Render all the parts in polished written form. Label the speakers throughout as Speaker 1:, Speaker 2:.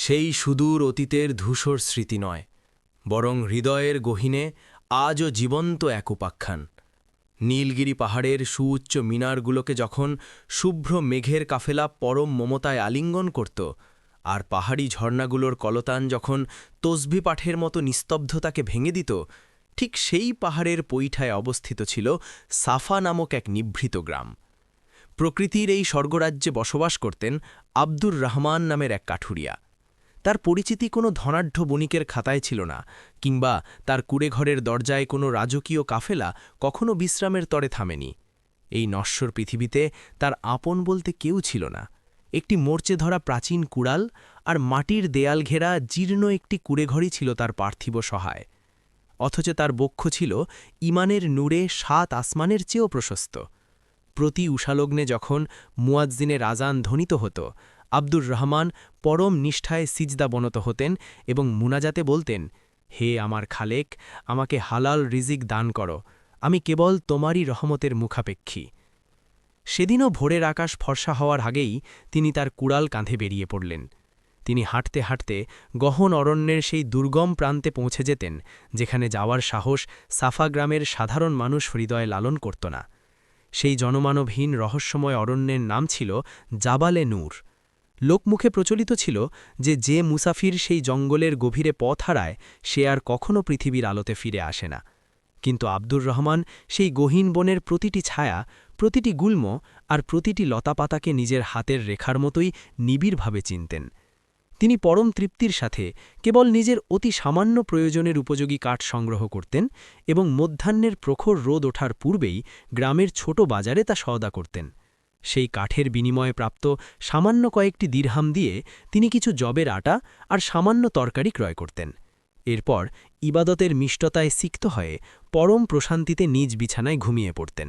Speaker 1: সেই সুদূর অতীতের ধূসর স্মৃতি নয়, বরং হৃদয়ের গহীনে আজও জীবন্ত এক উপাখ্যান। নীলগিরি পাহাড়ের সুউচ্চ মিনারগুলোকে যখন শুভ্র মেঘের কাফেলা পরম মমতায় আলিঙ্গন করত, আর পাহাড়ি ঝর্ণাগুলোর কলতান যখন তসবি পাঠের মতো নিস্তব্ধতাকে ভেঙে দিত, ঠিক সেই পাহাড়ের পৈঠায় অবস্থিত ছিল সাফা নামক এক নিভৃত গ্রাম। প্রকৃতির এই স্বর্গরাজ্যে বসবাস করতেন আব্দুর রহমান নামের এক কাঠুরিয়া। তার পরিচিতি কোনো ধনাঢ্য বণিকের খাতায় ছিল না, কিংবা তার কুড়েঘরের দরজায় কোনো রাজকীয় কাফেলা কখনো বিশ্রামের তরে থামেনি। এই নশ্বর পৃথিবীতে তার আপন বলতে কেউ ছিল না। একটি মরচে ধরা প্রাচীন কুড়াল আর মাটির দেয়াল ঘেরা জীর্ণ একটি কুড়েঘরই ছিল তার পার্থিব সহায়। অথচ তার বক্ষ ছিল ইমানের নূরে ৭ আসমানের চেয়েও প্রশস্ত। প্রতি উষালগ্নে যখন মুয়াজ্জিনের আজান ধ্বনিত হতো, আব্দুর রহমান পরম নিষ্ঠায় সিজদা বনত হতেন এবং মুনাজাতে বলতেন, হে আমার খালেক, আমাকে হালাল রিজিক দান করো, আমি কেবল তোমারই রহমতের মুখাপেক্ষী। সেদিনও ভোরের আকাশ ফর্সা হওয়ার আগেই তিনি তার কুড়াল কাঁধে বেরিয়ে পড়লেন। তিনি হাঁটতে হাঁটতে গহন অরণ্যের সেই দুর্গম প্রান্তে পৌঁছে যেতেন, যেখানে যাওয়ার সাহস সাফা গ্রামের সাধারণ মানুষ হৃদয়ে লালন করত না। সেই জনমানবহীন রহস্যময় অরণ্যের নাম ছিল জাবালে নূর। লোকমুখে প্রচলিত ছিল যে মুসাফির সেই জঙ্গলের গভীরে পথ হারায়, সে আর কখনও পৃথিবীর আলোতে ফিরে আসে না। কিন্তু আব্দুর রহমান সেই গহীন বনের প্রতিটি ছায়া, প্রতিটি গুল্ম আর প্রতিটি লতাপাতাকে নিজের হাতের রেখার মতোই নিবিড়ভাবে চিনতেন। তিনি পরম তৃপ্তির সাথে কেবল নিজের অতি সামান্য প্রয়োজনের উপযোগী কাঠ সংগ্রহ করতেন এবং মধ্যাহ্নের প্রখর রোদ ওঠার পূর্বেই গ্রামের ছোট বাজারে তা সওদা করতেন। সেই কাঠের বিনিময়ে প্রাপ্ত সামান্য কয়েকটি দিরহাম দিয়ে তিনি কিছু জবের আটা আর সামান্য তরকারি ক্রয় করতেন। এরপর ইবাদতের মিষ্টতায় সিক্ত হয়ে পরম প্রশান্তিতে নিজ বিছানায় ঘুমিয়ে পড়তেন।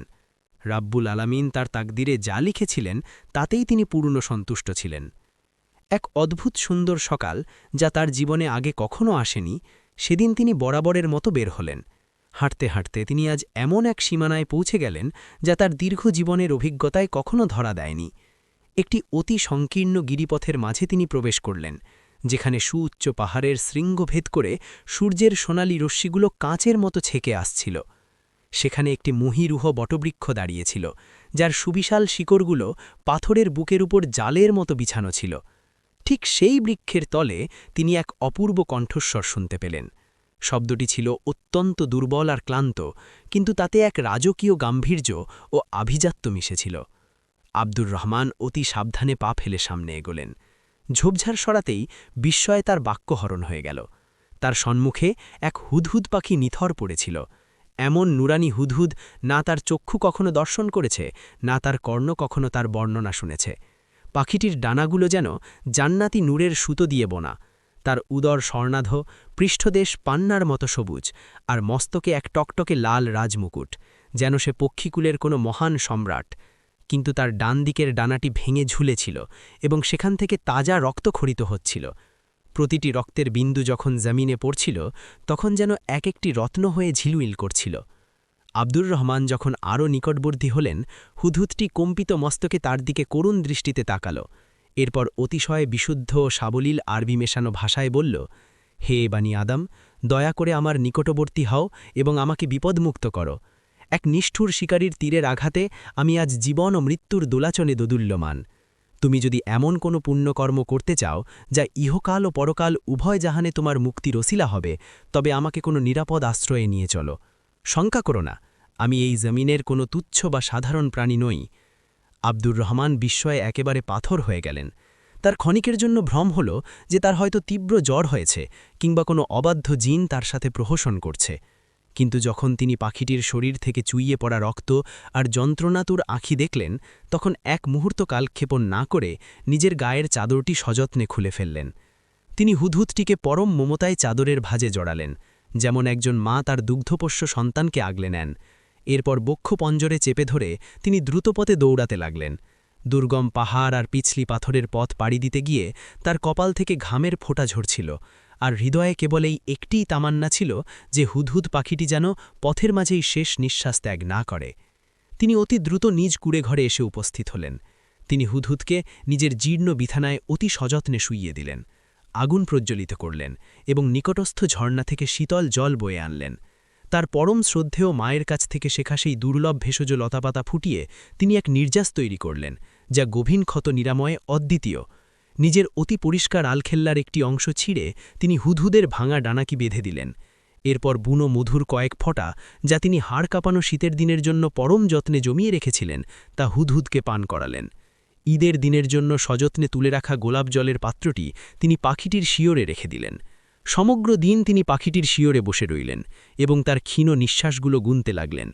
Speaker 1: রাব্বুল আলামিন তার তাকদিরে যা লিখেছিলেন তাতেই তিনি পূর্ণ সন্তুষ্ট ছিলেন। এক অদ্ভুত সুন্দর সকাল, যা তার জীবনে আগে কখনো আসেনি, সেদিন তিনি বরাবরের মতো বের হলেন। হাঁটতে হাঁটতে তিনি আজ এমন এক সীমানায় পৌঁছে গেলেন যা তার দীর্ঘ জীবনের অভিজ্ঞতায় কখনো ধরা দেয়নি। একটি অতি সংকীর্ণ গিরিপথের মাঝে তিনি প্রবেশ করলেন, যেখানে সুউচ্চ পাহাড়ের শৃঙ্গ ভেদ করে সূর্যের সোনালি রশ্মিগুলো কাঁচের মতো ছেকে আসছিল। সেখানে একটি মহীরুহ বটবৃক্ষ দাঁড়িয়েছিল, যার সুবিশাল শিকড়গুলো পাথরের বুকের উপর জালের মতো বিছানো ছিল। ঠিক সেই বৃক্ষের তলে তিনি এক অপূর্ব কণ্ঠস্বর শুনতে পেলেন। শব্দটি ছিল অত্যন্ত দুর্বল আর ক্লান্ত, কিন্তু তাতে এক রাজকীয় গাম্ভীর্য ও আভিজাত্য মিশেছিল। আব্দুর রহমান অতি সাবধানে পা ফেলে সামনে এগোলেন। ঝোপঝাড় সরাতেই বিস্ময়ে তার বাক্যহরণ হয়ে গেল। তার সম্মুখে এক হুদহুদ পাখি নিথর পড়েছিল। এমন নুরানি হুদহুদ না তার চক্ষু কখনো দর্শন করেছে, না তার কর্ণ কখনো তার বর্ণনা শুনেছে। পাখিটির ডানাগুলো যেন জান্নাতি নূরের সুতো দিয়ে বোনা, তার উদর স্বর্ণাধ, পৃষ্ঠদেশ পান্নার মতো সবুজ, আর মস্তকে এক টকটকে লাল রাজমুকুট, যেন সে পক্ষীকুলের কোনো মহান সম্রাট। কিন্তু তার ডান দিকের ডানাটি ভেঙে ঝুলেছিল এবং সেখান থেকে তাজা রক্ত খরিত হচ্ছিল। প্রতিটি রক্তের বিন্দু যখন জমিনে পড়ছিল, তখন যেন এক একটি রত্ন হয়ে ঝিলমিল করছিল। আব্দুর রহমান যখন আরও নিকটবর্তী হলেন, হুদহুদটি কম্পিত মস্তকে তার দিকে করুণ দৃষ্টিতে তাকাল। এরপর অতিশয় বিশুদ্ধ ও সাবলীল আরবি মেশানো ভাষায় বলল, হে বানি আদম, দয়া করে আমার নিকটবর্তী হও এবং আমাকে বিপদমুক্ত করো। এক নিষ্ঠুর শিকারীর তীরের আঘাতে আমি আজ জীবন ও মৃত্যুর দোলাচনে দোদুল্যমান। তুমি যদি এমন কোনো পুণ্যকর্ম করতে চাও যা ইহকাল ও পরকাল উভয় জাহানে তোমার মুক্তির ওসিলা হবে, তবে আমাকে কোনো নিরাপদ আশ্রয়ে নিয়ে চলো। শঙ্কা করো না, আমি এই জমিনের কোনো তুচ্ছ বা সাধারণ প্রাণী নই। আব্দুর রহমান বিস্ময়ে একেবারে পাথর হয়ে গেলেন। তার ক্ষণিকের জন্য ভ্রম হল যে তার হয়তো তীব্র জ্বর হয়েছে, কিংবা কোনো অবাধ্য জিন তার সাথে প্রহসন করছে। কিন্তু যখন তিনি পাখিটির শরীর থেকে চুইয়ে পড়া রক্ত আর যন্ত্রণাতুর আঁখি দেখলেন, তখন এক মুহূর্ত কালক্ষেপণ না করে নিজের গায়ের চাদরটি সযত্নে খুলে ফেললেন। তিনি হুদহুদটিকে পরম মমতায় চাদরের ভাঁজে জড়ালেন, যেমন একজন মা তার দুগ্ধপোষ্য সন্তানকে আগলে নেন। এরপর বক্ষ পঞ্জরে চেপে ধরে তিনি দ্রুতপথে দৌড়াতে লাগলেন। দুর্গম পাহাড় আর পিছলি পাথরের পথ পাড়ি দিতে গিয়ে তার কপাল থেকে ঘামের ফোঁটা ঝরছিল, আর হৃদয়ে কেবল এই একটিই তামান্না ছিল যে হুদহুদ পাখিটি যেন পথের মাঝেই শেষ নিঃশ্বাস ত্যাগ না করে। তিনি অতি দ্রুত নিজ কুড়েঘরে এসে উপস্থিত হলেন। তিনি হুদহুদকে নিজের জীর্ণ বিছানায় অতি সযত্নে শুইয়ে দিলেন।
Speaker 2: আগুন প্রজ্বলিত করলেন এবং নিকটস্থ ঝর্ণা থেকে শীতল জল বয়ে আনলেন। তার পরম শ্রদ্ধেয় মায়ের কাছ থেকে শেখা সেই দুর্লভ ভেষজ লতাপাতা ফুটিয়ে তিনি এক নির্যাস তৈরি করলেন, যা গভীর ক্ষত নিরাময়ে অদ্বিতীয়। নিজের অতি পরিষ্কার আলখেল্লার একটি অংশ ছিঁড়ে তিনি হুদহুদের ভাঙা ডানাকি বেঁধে দিলেন। এরপর বুনো মধুর কয়েক ফোঁটা, যা তিনি হাড় কাঁপানো শীতের দিনের জন্য পরম যত্নে জমিয়ে রেখেছিলেন, তা হুদহুদকে পান করালেন। ঈদের দিনের জন্য সযত্নে তুলে রাখা গোলাপ জলের পাত্রটি তিনি পাখিটির শিয়রে রেখে দিলেন। সমগ্র দিন তিনি পাখিটির শিয়রে বসে রইলেন এবং তার ক্ষীণ নিঃশ্বাসগুলো গুনতে লাগলেন।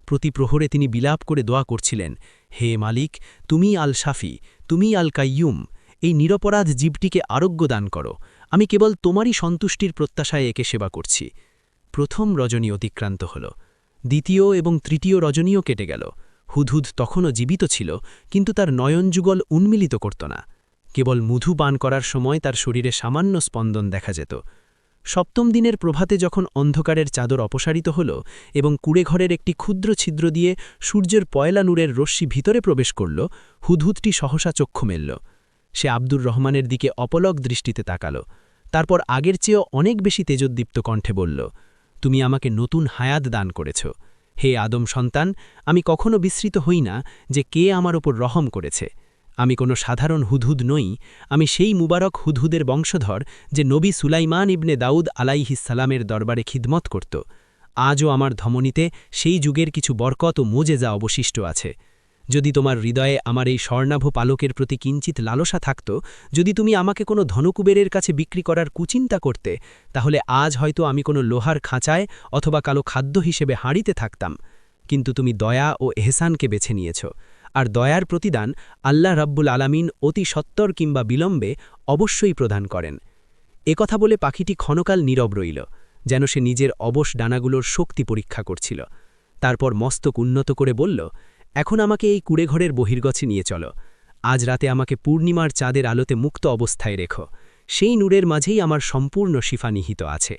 Speaker 2: প্রতি প্রহরে তিনি বিলাপ করে দোয়া করছিলেন, হে মালিক, তুমি আল শাফি, তুমি আল কাইয়ুম, এই নিরপরাধ জীবটিকে আরোগ্য দান করো। আমি কেবল তোমারই সন্তুষ্টির প্রত্যাশায় একে সেবা করছি। প্রথম রজনী অতিক্রান্ত হল। দ্বিতীয় এবং তৃতীয় রজনীও কেটে গেল। হুদহুদ তখনও জীবিত ছিল, কিন্তু তার নয়নযুগল উন্মিলিত করত না। কেবল মধু পান করার সময় তার শরীরে সামান্য স্পন্দন দেখা যেত। সপ্তম দিনের প্রভাতে যখন অন্ধকারের চাদর অপসারিত হল এবং কুড়েঘরের একটি ক্ষুদ্র ছিদ্র দিয়ে সূর্যের পয়লা নূরের রশ্মি ভিতরে প্রবেশ করল, হুদহুদটি সহসা চক্ষু মেলল। সে আব্দুর রহমানের দিকে অপলক দৃষ্টিতে তাকাল। তারপর আগের চেয়েও অনেক বেশি তেজোদ্দীপ্ত কণ্ঠে বলল, তুমি আমাকে নতুন হায়াত দান করেছ। হে আদম সন্তান, আমি কখনো বিস্মৃত হই না যে কে আমার ওপর রহম করেছে। আমি কোনো সাধারণ হুদহুদ নই, আমি সেই মুবারক হুদহুদের বংশধর যে নবী সুলাইমান ইবনে দাউদ আলাইহিসসালামের দরবারে খিদমত করত। আজও আমার ধমনীতে সেই যুগের কিছু বরকত ও মোজেজা অবশিষ্ট আছে। যদি তোমার হৃদয়ে আমার এই স্বর্ণাভ পালকের প্রতি কিঞ্চিত লালসা থাকত, যদি তুমি আমাকে কোনো ধনকুবেরের কাছে বিক্রি করার কুচিন্তা করতে, তাহলে আজ হয়তো আমি কোনো লোহার খাঁচায় অথবা কালো খাদ্য হিসেবে হাঁড়িতে থাকতাম। কিন্তু তুমি দয়া ও এহসানকে বেছে নিয়েছ, আর দয়ার প্রতিদান আল্লাহ রাব্বুল আলামিন অতি সত্বর কিংবা বিলম্বে অবশ্যই প্রদান করেন। একথা বলে পাখিটি ক্ষণকাল নীরব রইল, যেন সে নিজের অবশ ডানাগুলোর শক্তি পরীক্ষা করছিল। তারপর মস্তক উন্নত করে বলল, এখন আমাকে এই কুড়েঘরের বহির্গছে নিয়ে চলো। আজ রাতে আমাকে পূর্ণিমার চাঁদের আলোতে মুক্ত অবস্থায় রেখো। সেই নূরের মাঝেই আমার সম্পূর্ণ শিফা নিহিত আছে।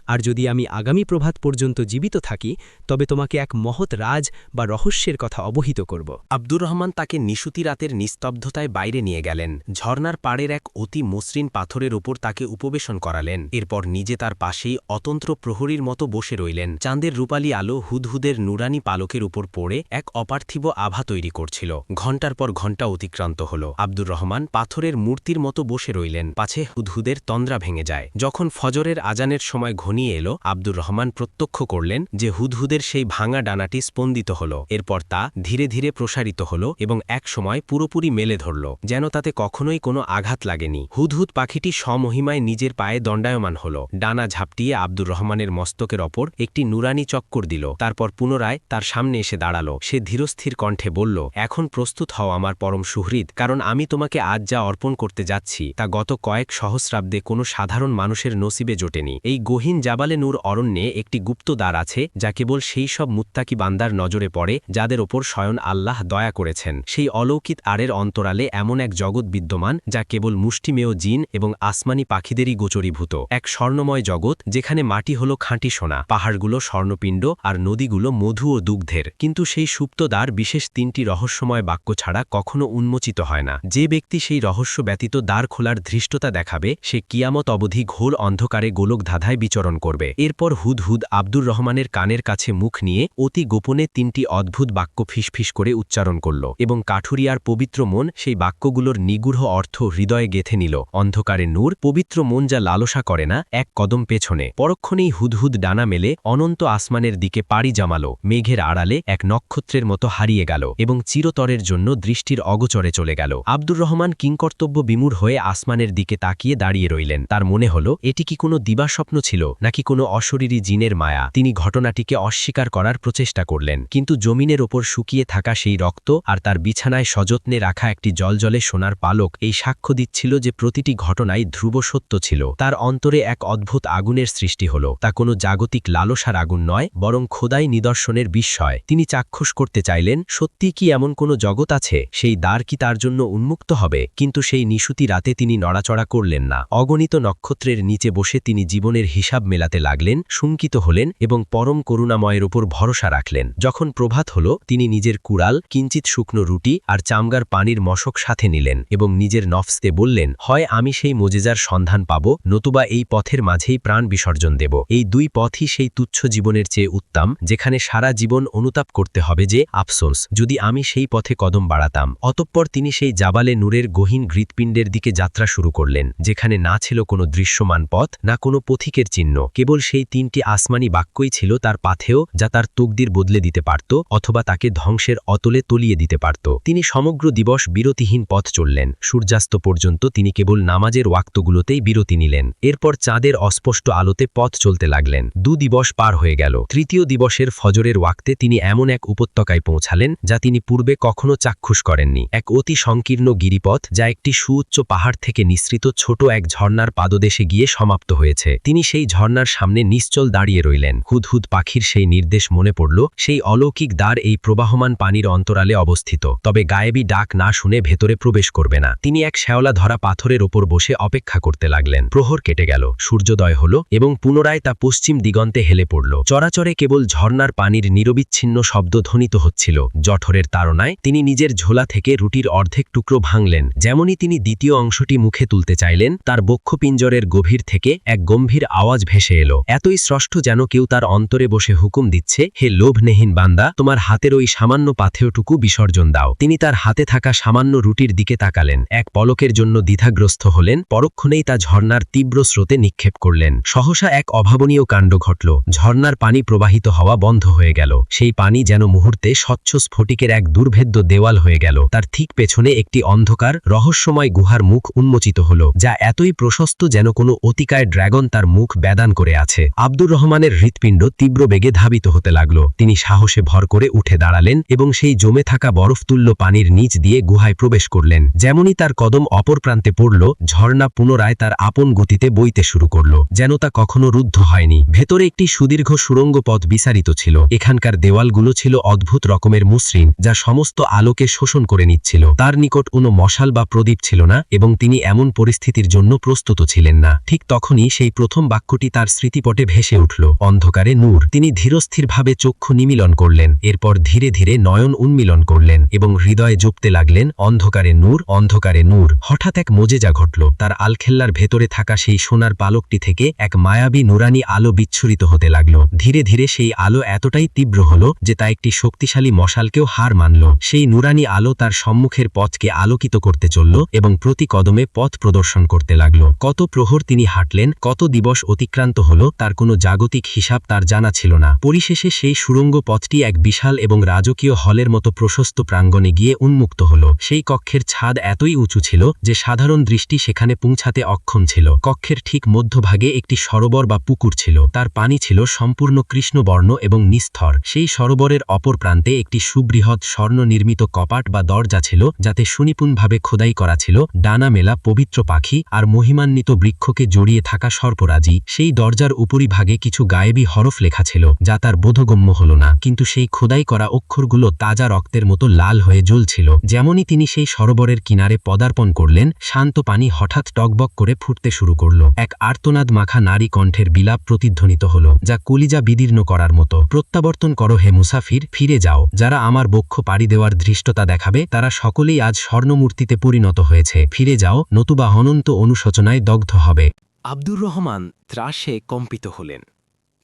Speaker 2: আর যদি আমি আগামী প্রভাত পর্যন্ত জীবিত থাকি, তবে তোমাকে এক মহৎ রাজ বা রহস্যের কথা অবহিত করব।
Speaker 3: আব্দুর রহমান তাকে নিশুতি রাতের নিস্তব্ধতায় বাইরে নিয়ে গেলেন। ঝর্নার পাড়ের এক অতি মসৃণ পাথরের উপর তাকে উপবেশন করালেন। এরপর নিজে তার পাশেই অতন্ত্র প্রহরীর মতো বসে রইলেন। চাঁদের রূপালী আলো হুদহুদের নুরানি পালকের উপর পড়ে এক অপার্থিব আভা তৈরি করছিল। ঘণ্টার পর ঘণ্টা অতিক্রান্ত হল। আব্দুর রহমান পাথরের মূর্তির মতো বসে রইলেন, পাছে হুদহুদের তন্দ্রা ভেঙে যায়। যখন ফজরের আজানের সময় ঘনিয়ে এলো, আব্দুর রহমান প্রত্যক্ষ করলেন যে হুদহুদের সেই ভাঙা ডানাটি স্পন্দিত হল। এরপর তা ধীরে ধীরে প্রসারিত হল এবং এক সময় পুরোপুরি মেলে ধরল, যেন তাতে কখনোই কোনো আঘাত লাগেনি। হুদহুদ পাখিটি স্বমহিমায় নিজের পায়ে দণ্ডায়মান হল। ডানা ঝাপটিয়ে আব্দুর রহমানের মস্তকের ওপর একটি নুরানি চক্কর দিল। তারপর পুনরায় তার সামনে এসে দাঁড়ালো। সে ধীরস্থির কণ্ঠে বলল, এখন প্রস্তুত হও আমার পরম সুহৃদ, কারণ আমি তোমাকে আজ যা অর্পণ করতে যাচ্ছি তা গত কয়েক সহস্রাব্দে কোনো সাধারণ মানুষের নসিবে জোটেনি। এই গহীন জাবালে নূর অরণ্যে একটি গুপ্ত দ্বার আছে, যা কেবল সেই সব মুত্তাকি বান্দার নজরে পড়ে যাদের ওপর স্বয়ং আল্লাহ দয়া করেছেন। সেই অলৌকিক আড়ের অন্তরালে এমন এক জগৎ বিদ্যমান যা কেবল মুষ্টিমেয় জিন এবং আসমানি পাখিদেরই গোচরীভূত। এক স্বর্ণময় জগৎ, যেখানে মাটি হল খাঁটি সোনা, পাহাড়গুলো স্বর্ণপিণ্ড আর নদীগুলো মধু ও দুগ্ধের। কিন্তু সেই সুপ্ত দ্বার বিশেষ তিনটি রহস্যময় বাক্য ছাড়া কখনো উন্মোচিত হয় না। যে ব্যক্তি সেই রহস্য ব্যতীত দ্বার খোলার ধৃষ্টতা দেখাবে, সে কিয়ামত অবধি ঘোর অন্ধকারে গোলক ধাঁধায় বিচরণ করবে। এরপর হুদহুদ আব্দুর রহমানের কানের কাছে মুখ নিয়ে অতি গোপনে তিনটি অদ্ভুত বাক্য ফিসফিস করে উচ্চারণ করল এবং কাঠুরিয়ার পবিত্র মন সেই বাক্যগুলোর নিগূঢ় অর্থ হৃদয়ে গেঁথে নিল। অন্ধকারে নূর, পবিত্র মন যা লালসা করে না, এক কদম পেছনে। পরক্ষণেই হুদহুদ ডানা মেলে অনন্ত আসমানের দিকে পাড়ি জামালো, মেঘের আড়ালে এক নক্ষত্রের মতো হারিয়ে গেল এবং চিরতরের জন্য দৃষ্টির অগোচরে চলে গেল। আব্দুর রহমান কিংকর্তব্য বিমূঢ় হয়ে আসমানের দিকে তাকিয়ে দাঁড়িয়ে রইলেন। তার মনে হল, এটি কি কোনো দিবাস্বপ্ন ছিল নাকি কোনো অশরীরী জিনের মায়া। তিনি ঘটনাটিকে অস্বীকার করার প্রচেষ্টা করলেন, কিন্তু জমিনের ওপর শুকিয়ে থাকা সেই রক্ত আর তার বিছানায় সযত্নে রাখা একটি জলজলে সোনার পালক এই সাক্ষ্য দিচ্ছিল যে প্রতিটি ঘটনাই ধ্রুব সত্য ছিল। তার অন্তরে এক অদ্ভুত আগুনের সৃষ্টি হল। তা কোনো জাগতিক লালসার আগুন নয়, বরং খোদাই নিদর্শনের বিস্ময়। তিনি চাক্ষুষ করতে চাইলেন, সত্যি কি এমন কোনো জগৎ আছে, সেই দ্বার কি তার জন্য উন্মুক্ত হবে। কিন্তু সেই নিশুতি রাতে তিনি নড়াচড়া করলেন না। অগণিত নক্ষত্রের নিচে বসে তিনি জীবনের হিসাব মেলাতে লাগলেন, শঙ্কিত হলেন এবং পরম করুণাময়ের উপর ভরসা রাখলেন। যখন প্রভাত হল, তিনি নিজের কুড়াল, কিঞ্চিত শুকনো রুটি আর চামগার পানির মশক সাথে নিলেন এবং নিজের নফসতে বললেন, হয় আমি সেই মোজেজার সন্ধান পাব, নতুবা এই পথের মাঝেই প্রাণ বিসর্জন দেব। এই দুই পথই সেই তুচ্ছ জীবনের চেয়ে উত্তম, যেখানে সারা জীবন অনুতাপ করতে হবে যে আফসোস যদি আমি সেই পথে কদম বাড়াতাম। অতঃপর তিনি সেই জাবালে নূরের গহীন হৃৎপিণ্ডের দিকে যাত্রা শুরু করলেন, যেখানে না ছিল কোনো দৃশ্যমান পথ, না কোনো পথিকের চিহ্ন, কেবল সেই 3টি আসমানি বাক্যই ছিল তার পাথেও, যা তার তকদির বদলে দিতে পারত অথবা তাকে ধ্বংসের অতলে তলিয়ে দিতে পারত। তিনি সমগ্র দিবস বিরতিহীন পথ চললেন। সূর্যাস্ত পর্যন্ত তিনি কেবল নামাজের ওয়াক্তগুলোতেই বিরতি নিলেন। এরপর চাঁদের অস্পষ্ট আলোতে পথ চলতে লাগলেন। 2 দিবস পার হয়ে গেল। 3য় দিবসের ফজরের ওয়াক্তে তিনি এমন এক উপত্যকায় পৌঁছালেন যা তিনি পূর্বে কখনো চাক্ষুষ করেননি। এক অতি সংকীর্ণ গিরিপথ, যা একটি সুউচ্চ পাহাড় থেকে নিঃসৃত ছোট এক ঝর্ণার পাদদেশে গিয়ে সমাপ্ত হয়েছে। তিনি সেই ঝর্ণার সামনে নিশ্চল দাঁড়িয়ে রইলেন। হুদহুদ পাখির সেই নির্দেশ মনে পড়ল, সেই অলৌকিক দ্বার এই প্রবাহমান পানির অন্তরালে অবস্থিত, তবে গায়েবী ডাক না শুনে ভেতরে প্রবেশ করবে না। তিনি এক শ্যাওলা ধরা পাথরের ওপর বসে অপেক্ষা করতে লাগলেন। প্রহর কেটে গেল, সূর্যোদয় হল এবং পুনরায় তা পশ্চিম দিগন্তে হেলে পড়ল। চরাচরে কেবল ঝর্ণার পানির নিরবিচ্ছিন্ন শব্দ ধ্বনিত হচ্ছিল। জঠরের তাড়নায় তিনি নিজের ঝোলা থেকে রুটির অর্ধেক টুকরো ভাঙলেন। যেমনই তিনি দ্বিতীয় অংশটি মুখে তুলতে চাইলেন, তার বক্ষপিঞ্জরের গভীর থেকে এক গম্ভীর আওয়াজ ভেসে এলো, এতই স্পষ্ট যেন কেউ তার অন্তরে বসে হুকুম দিচ্ছে, হে লোভনেহীন বান্দা, তোমার হাতের ওই সামান্য পাথেয়টুকু বিসর্জন দাও। তিনি তার হাতে থাকা সামান্য রুটির দিকে তাকালেন, এক পলকের জন্য দ্বিধাগ্রস্ত হলেন, পরক্ষণেই তা ঝর্ণার তীব্র স্রোতে নিক্ষেপ করলেন। সহসা এক অভাবনীয় কাণ্ড ঘটল। ঝর্ণার পানি প্রবাহিত হওয়া বন্ধ হয়ে গেল। সেই পানি যেন মুহূর্তে স্বচ্ছ স্ফটিকের এক দুর্ভেদ্য দেওয়াল হয়ে গেল। তার ঠিক পেছনে একটি অন্ধকার, রহস্যময় গুহার মুখ উন্মোচিত হল, যা এতই প্রশস্ত যেন কোনো অতিকায় ড্র্যাগন তার মুখ বেদান করে আছে। আব্দুর রহমানের হৃৎপিণ্ড তীব্র বেগে ধাবিত হতে লাগল। তিনি সাহসে ভর করে উঠে দাঁড়ালেন এবং সেই জমে থাকা বরফতুল্য পানির নিচ দিয়ে গুহায় প্রবেশ করলেন। যেমনই তার কদম অপর প্রান্তে পড়ল, ঝর্ণা পুনরায় তার আপন গতিতে বইতে শুরু করল, যেন তা কখনো রুদ্ধ হয়নি। ভেতরে একটি সুদীর্ঘ সুড়ঙ্গ পথ বিস্তারিত ছিল। এখানকার দেওয়ালগুলো ছিল অদ্ভুত রকমের মসৃণ, যা সমস্ত আলোকে শোষণ করে নিচ্ছিল। তার নিকট কোনো মশাল বা প্রদীপ ছিল না এবং তিনি এমন পরিস্থিতির জন্য প্রস্তুত ছিলেন না। ঠিক তখনই সেই প্রথম বাক্যটি তার স্মৃতিপটে ভেসে উঠল, অন্ধকারে নূর। তিনি ধীরস্থিরভাবে চক্ষু নিমীলন করলেন, এরপর ধীরে ধীরে নয়ন উন্মীলন করলেন এবং হৃদয়ে জপতে লাগলেন, অন্ধকারে নূর, অন্ধকারে নূর। হঠাৎ এক মোজেজা ঘটল। তার আলখেল্লার ভেতরে থাকা সেই সোনার পালকটি থেকে এক মায়াবী নুরানি আলো বিচ্ছুরিত হতে লাগল। ধীরে ধীরে সেই আলো এতটাই তীব্র হল যে তা একটি শক্তিশালী মশালকেও হার মানল। সেই নুরানি আলো তার সম্মুখের পথকে আলোকিত করতে চলল এবং প্রতি কদমে পথ প্রদর্শন করতে লাগল। কত প্রহর তিনি হাঁটলেন, কত দিবস অতিক্রান্ত হল, তার কোনো জাগতিক হিসাব তার জানা ছিল না। পরিশেষে সেই সুড়ঙ্গ পথটি এক বিশাল এবং রাজকীয় হলের মতো প্রশস্ত প্রাঙ্গণে গিয়ে উন্মুক্ত হল। সেই কক্ষের ছাদ এতই উঁচু ছিল যে সাধারণ দৃষ্টি সেখানে পৌঁছাতে অক্ষম ছিল। কক্ষের ঠিক মধ্যভাগে একটি সরোবর বা পুকুর ছিল। তার পানি ছিল সম্পূর্ণ কৃষ্ণবর্ণ এবং নিস্তর। সেই সরোবরের অপর প্রান্তে একটি সুবৃহৎ স্বর্ণ নির্মিত কপাট বা দরজা ছিল, যাতে সুনিপুণভাবে খোদাই করা ছিল ডানা মেলা পবিত্র পাখি আর মহিমান্বিত বৃক্ষকে জড়িয়ে থাকা সর্পরাজি। সেই দরজার উপরিভাগে কিছু গায়েবী হরফ লেখা ছিল, যা তার বোধগম্য হল না, কিন্তু সেই খোদাই করা অক্ষরগুলো তাজা রক্তের মতো লাল হয়ে জ্বলছিল। যেমনই তিনি সেই সরোবরের কিনারে পদার্পণ করলেন, শান্ত পানি হঠাৎ টকবক করে ফুটতে শুরু করল। এক আর্তনাদ মাখা নারী কণ্ঠের বিলাপ প্রতিধ্বনিত হল, যা কলিজা বিদীর্ণ করার মতো। প্রত্যাবর্তন করো হে মুসাফির, ফিরে যাও। যারা আমার বক্ষ পাড়ি দেওয়ার ধৃষ্টতা দেখাবে, তারা সকলেই আজ স্বর্ণমূর্তিতে পরিণত হয়েছে। ফিরে যাও, নতুবা অনন্ত অনুশোচনায় দগ্ধ হবে।
Speaker 4: আব্দুর রহমান ত্রাসে কম্পিত হলেন,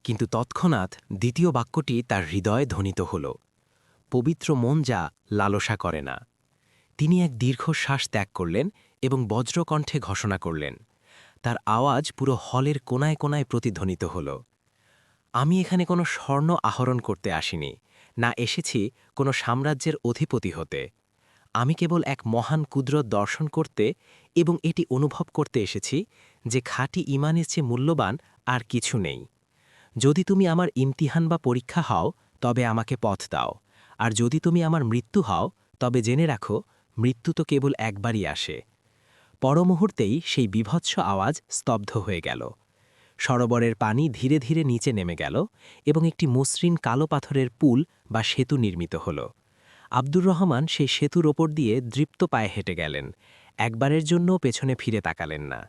Speaker 4: কিন্তু তৎক্ষণাৎ দ্বিতীয় বাক্যটি তার হৃদয়ে ধ্বনিত হল, পবিত্র মন যা লালসা করে না। তিনি এক দীর্ঘশ্বাস ত্যাগ করলেন এবং বজ্রকণ্ঠে ঘোষণা করলেন। তার আওয়াজ পুরো হলের কোনায় কোনায় প্রতিধ্বনিত হল, আমি এখানে কোনো স্বর্ণ আহরণ করতে আসিনি, না এসেছি কোনো সাম্রাজ্যের অধিপতি হতে। আমি কেবল এক মহান কুদরত দর্শন করতে এবং এটি অনুভব করতে এসেছি যে খাঁটি ঈমানের চেয়ে মূল্যবান আর কিছু নেই। যদি তুমি আমার ইমতিহান বা পরীক্ষা হও, তবে আমাকে পথ দাও, আর যদি তুমি আমার মৃত্যু হও, তবে জেনে রাখো, মৃত্যু তো কেবল একবারই আসে। পরমুহূর্তেই সেই বীভৎস আওয়াজ স্তব্ধ হয়ে গেল। সরোবরের পানি ধীরে ধীরে নিচে নেমে গেল এবং একটি মসৃণ কালো পাথরের পুল বা সেতু নির্মিত হল। আব্দুর রহমান সেই সেতুর ওপর দিয়ে দৃপ্ত পায়ে হেঁটে গেলেন, একবারের জন্য পেছনে ফিরে তাকালেন না।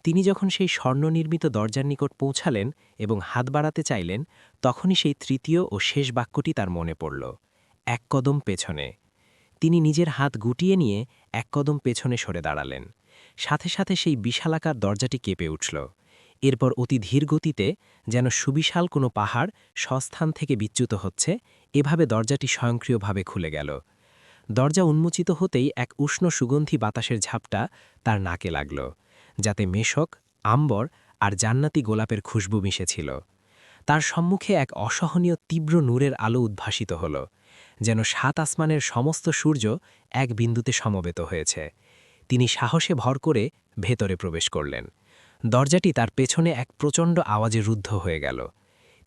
Speaker 4: তিনি যখন সেই স্বর্ণনির্মিত দরজার নিকট পৌঁছালেন এবং হাত বাড়াতে চাইলেন, তখনই সেই তৃতীয় ও শেষ বাক্যটি তার মনে পড়ল, এক কদম পেছনে। তিনি নিজের হাত গুটিয়ে নিয়ে এক কদম পেছনে সরে দাঁড়ালেন। সাথে সাথে সেই বিশালাকার দরজাটি কেঁপে উঠল। এরপর অতি ধীর গতিতে, যেন সুবিশাল কোনো পাহাড় স্বস্থান থেকে বিচ্যুত হচ্ছে, এভাবে দরজাটি স্বয়ংক্রিয়ভাবে খুলে গেল। দরজা উন্মোচিত হতেই এক উষ্ণ সুগন্ধি বাতাসের ঝাপটা তার নাকে লাগল, যাতে মেশক, আম্বর আর জান্নাতি গোলাপের খুশবু মিশেছিল। তার সম্মুখে এক অসহনীয় তীব্র নূরের আলো উদ্ভাসিত হল, যেন ৭ আসমানের সমস্ত সূর্য এক বিন্দুতে সমবেত হয়েছে। তিনি সাহসে ভর করে ভেতরে প্রবেশ করলেন। দরজাটি তার পেছনে এক প্রচণ্ড আওয়াজে রুদ্ধ হয়ে গেল।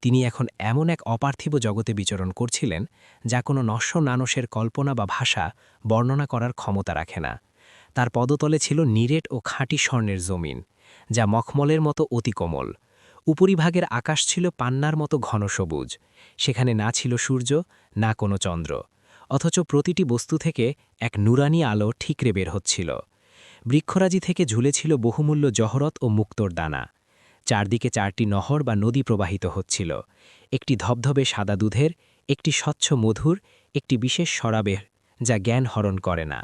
Speaker 4: তিনি এখন এমন এক অপার্থিব জগতে বিচরণ করছিলেন, যা কোনো নশ্বর মানুষের কল্পনা বা ভাষা বর্ণনা করার ক্ষমতা রাখে না। তার পদতলে ছিল নিরেট ও খাঁটি স্বর্ণের জমিন, যা মখমলের মতো অতি কোমল। উপরিভাগের আকাশ ছিল পান্নার মতো ঘন সবুজ। সেখানে না ছিল সূর্য, না কোনো চন্দ্র, অথচ প্রতিটি বস্তু থেকে এক নুরানি আলো ঠিকরে বের হচ্ছিল। বৃক্ষরাজি থেকে ঝুলেছিল বহুমূল্য জহরত ও মুক্তোর দানা। চারদিকে 4টি নহর বা নদী প্রবাহিত হচ্ছিল, একটি ধবধবে সাদা দুধের, একটি স্বচ্ছ মধুর, একটি বিশেষ শরাবের যা জ্ঞান হরণ করে না,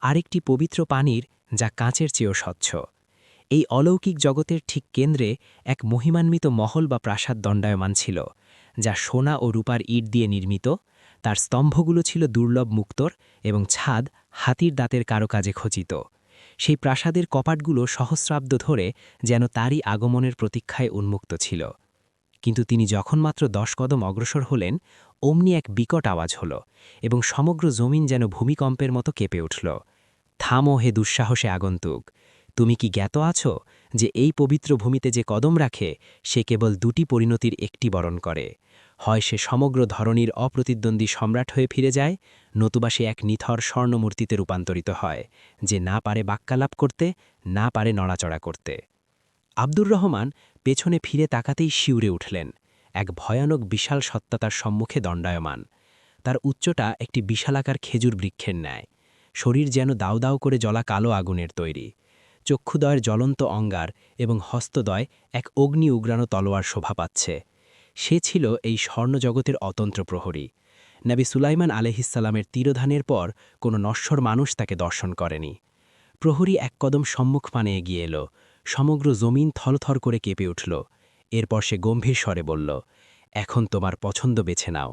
Speaker 4: আরেকটি পবিত্র পানির যা কাঁচের চেয়েও স্বচ্ছ। এই অলৌকিক জগতের ঠিক কেন্দ্রে এক মহিমান্বিত মহল বা প্রাসাদ দণ্ডায়মান ছিল, যা সোনা ও রূপার ইট দিয়ে নির্মিত। তার স্তম্ভগুলো ছিল দুর্লভ মুক্তোর এবং ছাদ হাতির দাঁতের কারুকাজে খচিত। সেই প্রাসাদের কপাটগুলো সহস্রাব্দ ধরে যেন তারই আগমনের প্রতীক্ষায় উন্মুক্ত ছিল। কিন্তু তিনি যখন মাত্র 10 কদম অগ্রসর হলেন, অমনি এক বিকট আওয়াজ হল এবং সমগ্র জমিন যেন ভূমিকম্পের মতো কেঁপে উঠল। থামো হে দুঃসাহসে আগন্তুক! তুমি কি জ্ঞাত আছো যে এই পবিত্র ভূমিতে যে কদম রাখে, সে কেবল 2টি পরিণতির একটি বরণ করে। হয় সে সমগ্র ধরনীর অপ্রতিদ্বন্দ্বী সম্রাট হয়ে ফিরে যায়, নতুবা সে এক নিথর স্বর্ণমূর্তিতে রূপান্তরিত হয়, যে না পারে বাক্যালাপ করতে, না পারে নড়াচড়া করতে। আব্দুর রহমান পেছনে ফিরে তাকাতেই শিউরে উঠলেন। এক ভয়ানক বিশাল সত্তা তার সম্মুখে দণ্ডায়মান। তার উচ্চতা একটি বিশালাকার খেজুর বৃক্ষের ন্যায়। শরীর যেন দাউ দাউ করে জ্বলা কালো আগুনের তৈরি। চক্ষুদয়ের জ্বলন্ত অঙ্গার এবং হস্তদয় এক অগ্নি উগ্রানো তলোয়ার শোভা পাচ্ছে। সে ছিল এই স্বর্ণজগতের অতন্ত্র প্রহরী। নবী সুলাইমান আলাইহিসসালামের তীরধানের পর কোনো নশ্বর মানুষ তাকে দর্শন করেনি। প্রহরী এক কদম সম্মুখপানে এগিয়ে এলো। সমগ্র জমিন থরথর করে কেঁপে উঠল। এরপর সে গম্ভীর স্বরে বলল, এখন তোমার পছন্দ বেছে নাও।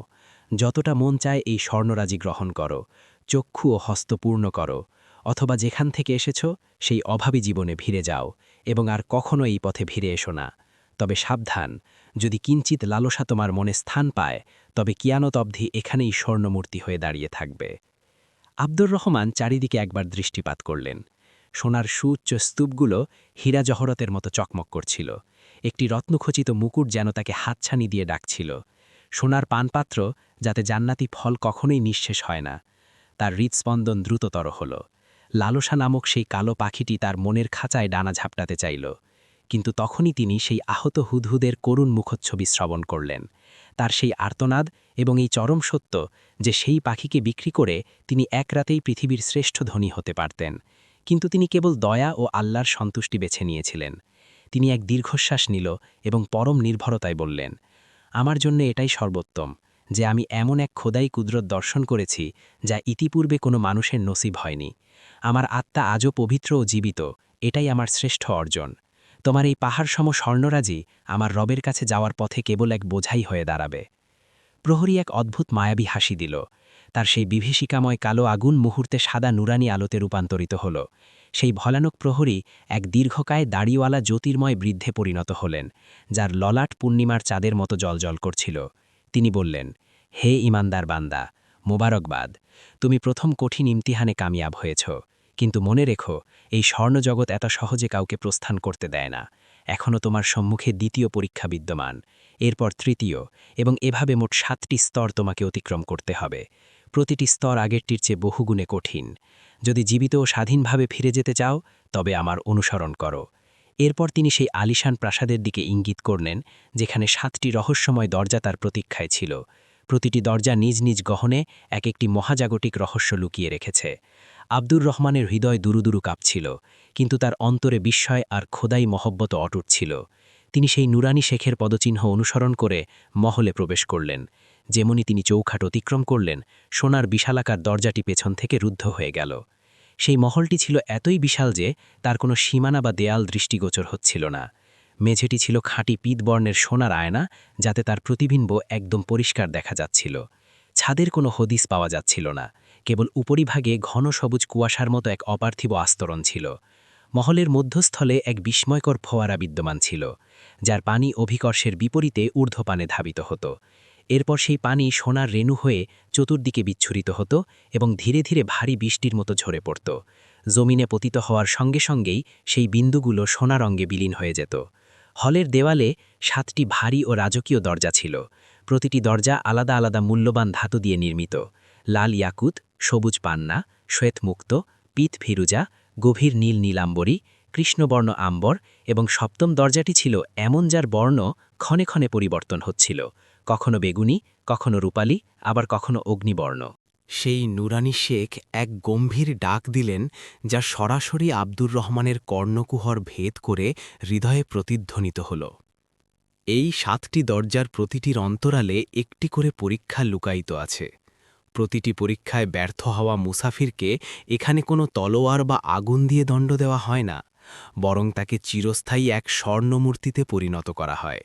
Speaker 4: যতটা মন চায় এই স্বর্ণরাজি গ্রহণ করো, চক্ষু ও হস্ত পূর্ণ করো, অথবা যেখান থেকে এসেছ সেই অভাবী জীবনে ফিরে যাও এবং আর কখনো এই পথে ফিরে এসো না। তবে সাবধান, যদি কিঞ্চিত লালসা তোমার মনে স্থান পায়, তবে কিয়ামত অবধি এখানেই স্বর্ণমূর্তি হয়ে দাঁড়িয়ে থাকবে। আব্দুর রহমান চারিদিকে একবার দৃষ্টিপাত করলেন। সোনার সুউচ্চ স্তূপগুলো হীরা জহরতের মতো চকমক করছিল। একটি রত্নখচিত মুকুট যেন তাকে হাতছানি দিয়ে ডাকছিল। সোনার পানপাত্র, যাতে জান্নাতি ফল কখনোই নিঃশেষ হয় না। তার হৃৎস্পন্দন দ্রুততর হল। লালসা নামক সেই কালো পাখিটি তার মনের খাঁচায় ডানা ঝাপটাতে চাইল। কিন্তু তখনই তিনি সেই আহত হুদহুদের করুণ মুখচ্ছবি শ্রবণ করলেন। তার সেই আর্তনাদ এবং এই চরম সত্য যে সেই পাখিকে বিক্রি করে তিনি এক রাতেই পৃথিবীর শ্রেষ্ঠ ধনী হতে পারতেন। কিন্তু তিনি কেবল দয়া ও আল্লাহর সন্তুষ্টি বেছে নিয়েছিলেন। তিনি এক দীর্ঘশ্বাস নিল এবং পরম নির্ভরতায় বললেন, আমার জন্য এটাই সর্বোত্তম যে আমি এমন এক খোদাই কুদরত দর্শন করেছি যা ইতিপূর্বে কোনো মানুষের নসিব হয়নি। আমার আত্মা আজও পবিত্র ও জীবিত, এটাই আমার শ্রেষ্ঠ অর্জন। তোমার এই পাহাড়সম স্বর্ণরাজি আমার রবের কাছে যাওয়ার পথে কেবল এক বোঝাই হয়ে দাঁড়াবে। প্রহরী এক অদ্ভুত মায়াবী হাসি দিল। তার সেই বিভীষিকাময় কালো আগুন মুহূর্তে সাদা নুরানি আলোতে রূপান্তরিত হল। সেই ভয়ানক প্রহরী এক দীর্ঘকায় দাড়িওয়ালা জ্যোতির্ময় বৃদ্ধে পরিণত হলেন, যার ললাট পূর্ণিমার চাঁদের মতো জ্বলজ্বল করছিল। তিনি বললেন, হে ইমানদার বান্দা, মোবারকবাদ, তুমি প্রথম কঠিন ইমতিহানে কামিয়াব হয়েছ। কিন্তু মনে রেখো, এই স্বর্ণজগৎ এত সহজে কাউকে প্রস্থান করতে দেয় না। এখনও তোমার সম্মুখে দ্বিতীয় পরীক্ষা বিদ্যমান, এরপর তৃতীয়, এবং এভাবে মোট 7টি স্তর তোমাকে অতিক্রম করতে হবে। প্রতিটি স্তর আগেরটির চেয়ে বহুগুণে কঠিন। যদি জীবিত ও স্বাধীনভাবে ফিরে যেতে চাও, তবে আমার অনুসরণ করো। এরপর তিনি সেই আলিশান প্রাসাদের দিকে ইঙ্গিত করলেন, যেখানে 7টি রহস্যময় দরজা তার প্রতীক্ষায় ছিল। প্রতিটি দরজা নিজ নিজ গহনে এক একটি মহাজাগতিক রহস্য লুকিয়ে রেখেছে।
Speaker 2: আব্দুর রহমানের হৃদয় দুরুদুরু কাঁপছিল, কিন্তু তার অন্তরে বিস্ময় আর খোদাই মহব্বত অটুট ছিল। তিনি সেই নুরানি শেখের পদচিহ্ন অনুসরণ করে মহলে প্রবেশ করলেন। যেমনি তিনি চৌখাট অতিক্রম করলেন, সোনার বিশালাকার দরজাটি পেছন থেকে রুদ্ধ হয়ে গেল। সেই মহলটি ছিল এতই বিশাল যে তার কোনো সীমানা বা দেয়াল দৃষ্টিগোচর হচ্ছিল না। মেঝেটি ছিল খাঁটি পিতবর্ণের সোনার আয়না, যাতে তার প্রতিবিম্ব একদম পরিষ্কার দেখা যাচ্ছিল। ছাদের কোনো হদিস পাওয়া যাচ্ছিল না, কেবল উপরিভাগে ঘন সবুজ কুয়াশার মতো এক অপার্থিব আস্তরণ ছিল। মহলের মধ্যস্থলে এক বিস্ময়কর ফোয়ারা বিদ্যমান ছিল, যার পানি অভিকর্ষের বিপরীতে ঊর্ধ্বপানে ধাবিত হতো। এরপর সেই পানি সোনার রেণু হয়ে চতুর্দিকে বিচ্ছুরিত হতো এবং ধীরে ধীরে ভারী বৃষ্টির মতো ঝরে পড়ত। জমিনে পতিত হওয়ার সঙ্গে সঙ্গেই সেই বিন্দুগুলো সোনা রঙে বিলীন হয়ে যেত। হলের দেওয়ালে 7টি ভারী ও রাজকীয় দরজা ছিল। প্রতিটি দরজা আলাদা আলাদা মূল্যবান ধাতু দিয়ে নির্মিত। লাল ইয়াকুত, সবুজ পান্না, শ্বেতমুক্ত, পিত ফিরুজা, গভীর নীল নীলাম্বরী, কৃষ্ণবর্ণ আম্বর এবং 7ম দরজাটি ছিল এমন, যার বর্ণ ক্ষণে ক্ষণে পরিবর্তন হচ্ছিল, কখনো বেগুনি, কখনো রূপালী, আবার কখনো অগ্নিবর্ণ।
Speaker 3: সেই নুরানি শেখ এক গম্ভীর ডাক দিলেন, যা সরাসরি আব্দুর রহমানের কর্ণকুহর ভেদ করে হৃদয়ে প্রতিধ্বনিত হল। এই 7টি দরজার প্রতিটির অন্তরালে একটি করে পরীক্ষা লুকায়িত আছে। প্রতিটি পরীক্ষায় ব্যর্থ হওয়া মুসাফিরকে এখানে কোনো তলোয়ার বা আগুন দিয়ে দণ্ড দেওয়া হয় না, বরং তাকে চিরস্থায়ী এক স্বর্ণমূর্তিতে পরিণত করা হয়।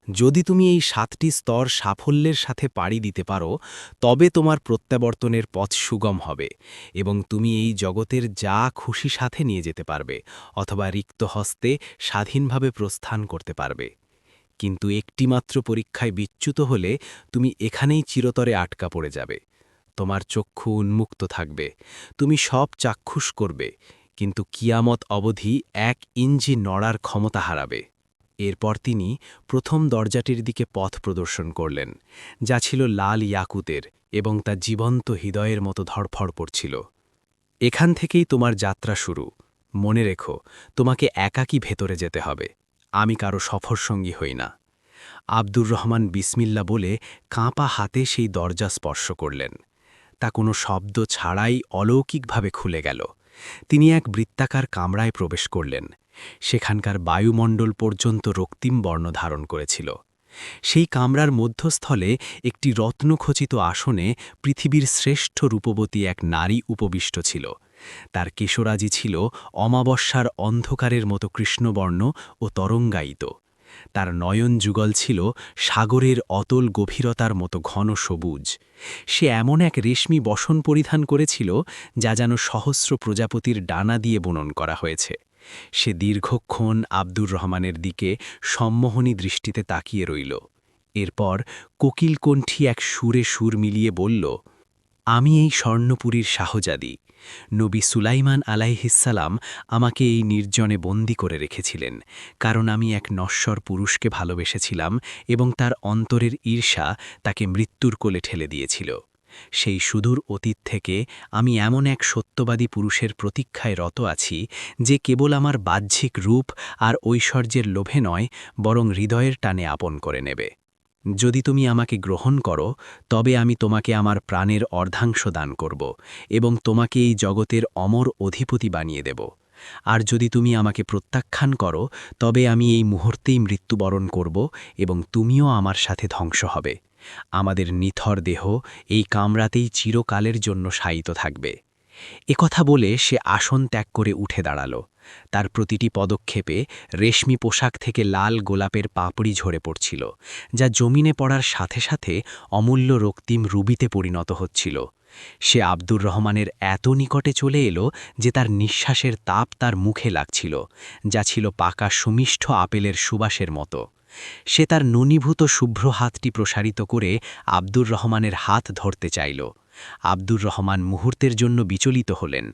Speaker 3: যদি তুমি এই 7টি স্তর সাফল্যের সাথে পাড়ি দিতে পারো, তবে তোমার প্রত্যাবর্তনের পথ সুগম হবে এবং তুমি এই জগতের যা খুশি সাথে নিয়ে যেতে পারবে, অথবা রিক্ত হস্তে স্বাধীনভাবে প্রস্থান করতে পারবে। কিন্তু একটিমাত্র পরীক্ষায় বিচ্যুত হলে তুমি এখানেই চিরতরে আটকা পড়ে যাবে। তোমার চক্ষু উন্মুক্ত থাকবে, তুমি সব চাক্ষুষ করবে, কিন্তু কিয়ামত অবধি 1 ইঞ্চি নড়ার ক্ষমতা হারাবে। এরপর তিনি প্রথম দরজাটির দিকে পথ প্রদর্শন করলেন, যা ছিল লাল ইয়াকুতের এবং তা জীবন্ত হৃদয়ের মতো ধড়ফড় পড়ছিল। এখান থেকেই তোমার যাত্রা শুরু। মনে রেখো, তোমাকে একাকী ভেতরে যেতে হবে, আমি কারো সফরসঙ্গী হই না। আব্দুর রহমান বিসমিল্লা বলে কাঁপা হাতে সেই দরজা স্পর্শ করলেন। তা কোনো শব্দ ছাড়াই অলৌকিকভাবে খুলে গেল। তিনি এক বৃত্তাকার কামরায় প্রবেশ করলেন। সেখানকার বায়ুমণ্ডল পর্যন্ত রক্তিম বর্ণ ধারণ করেছিল। সেই কামরার মধ্যস্থলে একটি রত্নখচিত আসনে পৃথিবীর শ্রেষ্ঠ রূপবতী এক নারী উপবিষ্ট ছিল। তার কেশরাজি ছিল অমাবস্যার অন্ধকারের মতো কৃষ্ণবর্ণ ও তরঙ্গায়িত। তার নয়ন যুগল ছিল সাগরের অতল গভীরতার মতো ঘন সবুজ। সে এমন এক রেশমি বসন পরিধান করেছিল, যা যেন সহস্র প্রজাপতির ডানা দিয়ে বুনন করা হয়েছে। সে দীর্ঘক্ষণ আব্দুর রহমানের দিকে সম্মোহনী দৃষ্টিতে তাকিয়ে রইল। এরপর কোকিলকণ্ঠী এক সুরে সুর মিলিয়ে বলল, আমি এই স্বর্ণপুরীর শাহজাদি। নবী সুলাইমান আলাইহিসসালাম আমাকে এই নির্জনে বন্দী করে রেখেছিলেন, কারণ আমি এক নশ্বর পুরুষকে ভালোবেসেছিলাম এবং তার অন্তরের ঈর্ষা তাকে মৃত্যুর কোলে ঠেলে দিয়েছিল। সেই সুদূর অতীত থেকে আমি এমন এক সত্যবাদী পুরুষের প্রতীক্ষায় রত আছি, যে কেবল আমার বাহ্যিক রূপ আর ঐশ্বর্যের লোভে নয়, বরং হৃদয়ের টানে আপন করে নেবে। যদি তুমি আমাকে গ্রহণ করো, তবে আমি তোমাকে আমার প্রাণের অর্ধাংশ দান করব এবং তোমাকে এই জগতের অমর অধিপতি বানিয়ে দেব। আর যদি তুমি আমাকে প্রত্যাখ্যান করো, তবে আমি এই মুহূর্তেই মৃত্যুবরণ করব এবং তুমিও আমার সাথে ধ্বংস হবে। আমাদের নিথর দেহ এই কামরাতেই চিরকালের জন্য শায়িত থাকবে। একথা বলে সে আসন ত্যাগ করে উঠে দাঁড়াল। তার প্রতিটি পদক্ষেপে রেশমি পোশাক থেকে লাল গোলাপের পাপড়ি ঝরে পড়ছিল, যা জমিনে পড়ার সাথে সাথে অমূল্য রক্তিম রুবিতে পরিণত হচ্ছিল। সে আব্দুর রহমানের এত নিকটে চলে এলো যে তার নিঃশ্বাসের তাপ তার মুখে লাগছিল, যা ছিল পাকা সুমিষ্ঠ আপেলের সুবাসের মতো। সে তার ননীভূত শুভ্র হাতটি প্রসারিত করে আব্দুর রহমানের হাত ধরতে চাইল। আব্দুর রহমান মুহূর্তের জন্য বিচলিত হলেন,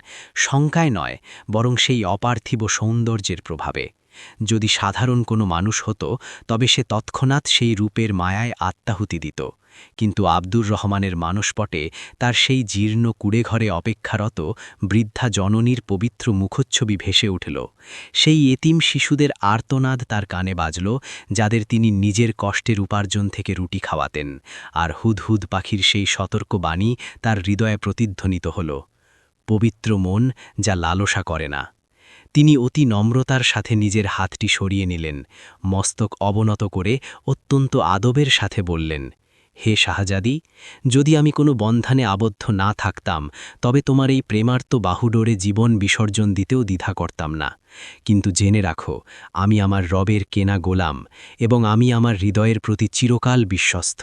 Speaker 3: শঙ্কায় নয়, বরং সেই অপার্থিব সৌন্দর্যের প্রভাবে। যদি সাধারণ কোনো মানুষ হতো, তবে সে তৎক্ষণাৎ সেই রূপের মায়ায় আত্মাহুতি দিত। কিন্তু আব্দুর রহমানের মানসপটে তার সেই জীর্ণ কুড়েঘরে অপেক্ষারত বৃদ্ধা জননীর পবিত্র মুখচ্ছবি ভেসে উঠল। সেই এতিম শিশুদের আর্তনাদ তার কানে বাজল, যাদের তিনি নিজের কষ্টের উপার্জন থেকে রুটি খাওয়াতেন। আর হুদহুদ পাখির সেই সতর্ক বাণী তার হৃদয়ে প্রতিধ্বনিত হল,
Speaker 2: পবিত্র মন যা লালসা করে না। তিনি অতি নম্রতার সাথে নিজের হাতটি সরিয়ে নিলেন, মস্তক অবনত করে অত্যন্ত আদবের সাথে বললেন, হে শাহজাদি, যদি আমি কোনো বন্ধনে আবদ্ধ না থাকতাম তবে তোমার এই প্রেমার্ত বাহুডোরে জীবন বিসর্জন দিতেও দ্বিধা করতাম না। কিন্তু জেনে রাখো, আমি আমার রবের কেনা গোলাম এবং আমি আমার হৃদয়ের প্রতি চিরকাল বিশ্বস্ত।